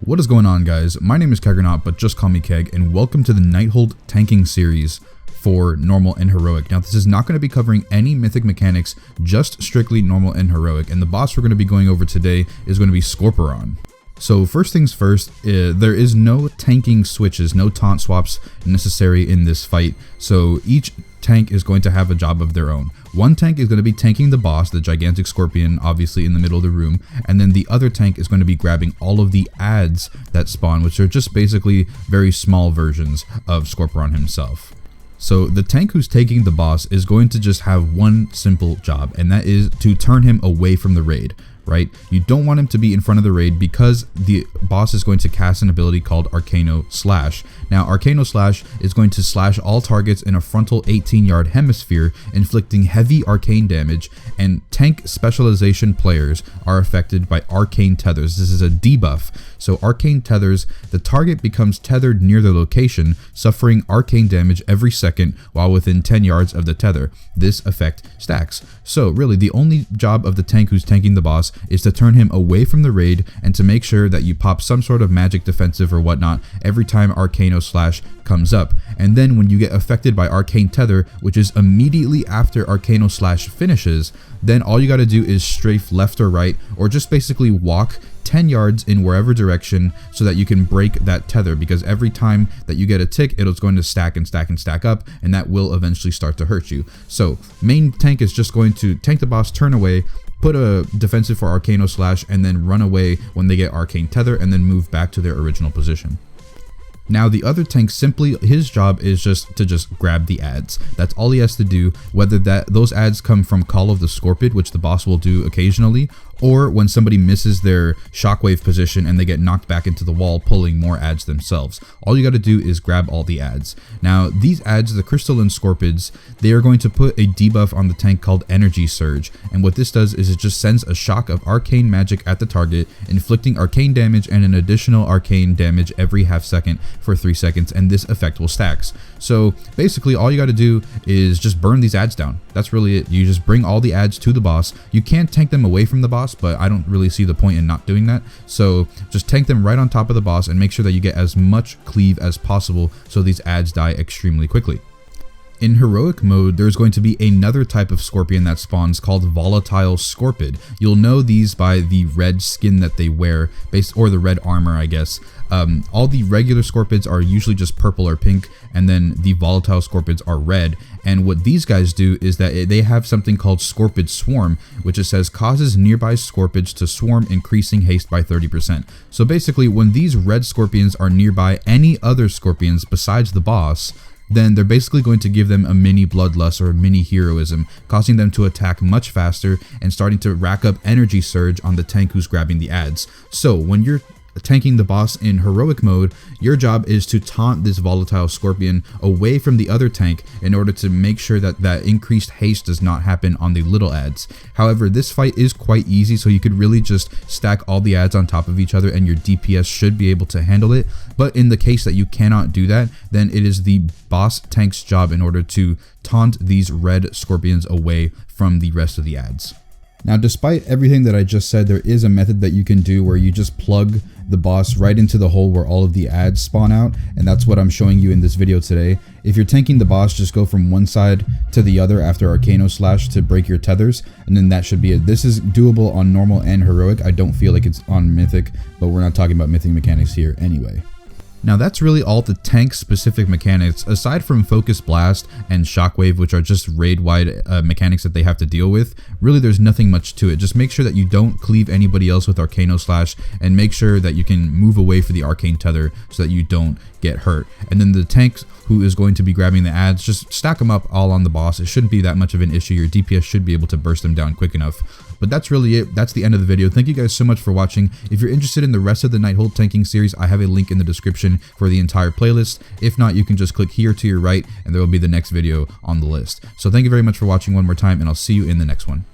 What is going on, guys? My name is Keggernaut, but just call me Keg, and welcome to the Nighthold tanking series for normal and heroic. Now, this is not going to be covering any mythic mechanics, just strictly normal and heroic, and the boss we're going to be going over today is going to be Skorpyron. So first things first, there is no tanking switches, no taunt swaps necessary in this fight, so each tank is going to have a job of their own. One tank is going to be tanking the boss, the gigantic scorpion, obviously in the middle of the room, and then the other tank is going to be grabbing all of the adds that spawn, which are just basically very small versions of Skorpyron himself. So the tank who's taking the boss is going to just have one simple job, and that is to turn him away from the raid. Right? You don't want him to be in front of the raid because the boss is going to cast an ability called Arcana Slash. Now, Arcana Slash is going to slash all targets in a frontal 18-yard hemisphere, inflicting heavy arcane damage, and tank specialization players are affected by arcane tethers. This is a debuff. So arcane tethers, the target becomes tethered near their location, suffering arcane damage every second while within 10 yards of the tether. This effect stacks. So really, the only job of the tank who's tanking the boss is to turn him away from the raid and to make sure that you pop some sort of magic defensive or whatnot every time Arcana Slash comes up. And then when you get affected by Arcane Tether, which is immediately after Arcana Slash finishes, then all you gotta do is strafe left or right, or just basically walk 10 yards in wherever direction so that you can break that tether, because every time that you get a tick, it's going to stack and stack and stack up, and that will eventually start to hurt you. So main tank is just going to tank the boss, turn away, put a defensive for Arcana Slash, and then run away when they get Arcane Tether, and then move back to their original position. Now the other tank, simply his job is just to grab the adds. That's all he has to do, whether those adds come from Call of the Scorpion, which the boss will do occasionally, or when somebody misses their shockwave position and they get knocked back into the wall, pulling more adds themselves. All you got to do is grab all the adds. Now these adds, the Crystalline Scorpions, they are going to put a debuff on the tank called Energy Surge, and what this does is it just sends a shock of arcane magic at the target, inflicting arcane damage and an additional arcane damage every half second for 3 seconds, and this effect will stacks. So basically all you got to do is just burn these adds down. That's really it. You just bring all the adds to the boss. You can't tank them away from the boss, but I don't really see the point in not doing that. So just tank them right on top of the boss and make sure that you get as much cleave as possible so these adds die extremely quickly. In heroic mode, there's going to be another type of scorpion that spawns called Volatile Scorpid. You'll know these by the red skin that they wear, or the red armor, I guess. All the regular scorpions are usually just purple or pink, and then the volatile scorpions are red. And what these guys do is that they have something called Scorpid Swarm, which it says causes nearby scorpids to swarm, increasing haste by 30%. So basically, when these red scorpions are nearby any other scorpions besides the boss, then they're basically going to give them a mini bloodlust or a mini heroism, causing them to attack much faster and starting to rack up energy surge on the tank who's grabbing the adds. So when you're tanking the boss in heroic mode, your job is to taunt this volatile scorpion away from the other tank in order to make sure that that increased haste does not happen on the little adds. However, this fight is quite easy, so you could really just stack all the adds on top of each other and your DPS should be able to handle it. But in the case that you cannot do that, then it is the boss tank's job in order to taunt these red scorpions away from the rest of the adds. Now, despite everything that I just said, there is a method that you can do where you just plug the boss right into the hole where all of the adds spawn out, and that's what I'm showing you in this video today. If you're tanking the boss, just go from one side to the other after Arcana Slash to break your tethers, and then that should be it. This is doable on normal and heroic. I don't feel like it's on mythic, but we're not talking about mythic mechanics here anyway. Now that's really all the tank specific mechanics, aside from Focus Blast and Shockwave, which are just raid wide mechanics that they have to deal with. Really there's nothing much to it. Just make sure that you don't cleave anybody else with Arcana Slash, and make sure that you can move away for the Arcane Tether so that you don't get hurt. And then the tank who is going to be grabbing the adds, just stack them up all on the boss. It shouldn't be that much of an issue. Your DPS should be able to burst them down quick enough. But that's really it. That's the end of the video. Thank you guys so much for watching. If you're interested in the rest of the Nighthold tanking series, I have a link in the description for the entire playlist. If not, you can just click here to your right and there will be the next video on the list. So thank you very much for watching one more time, and I'll see you in the next one.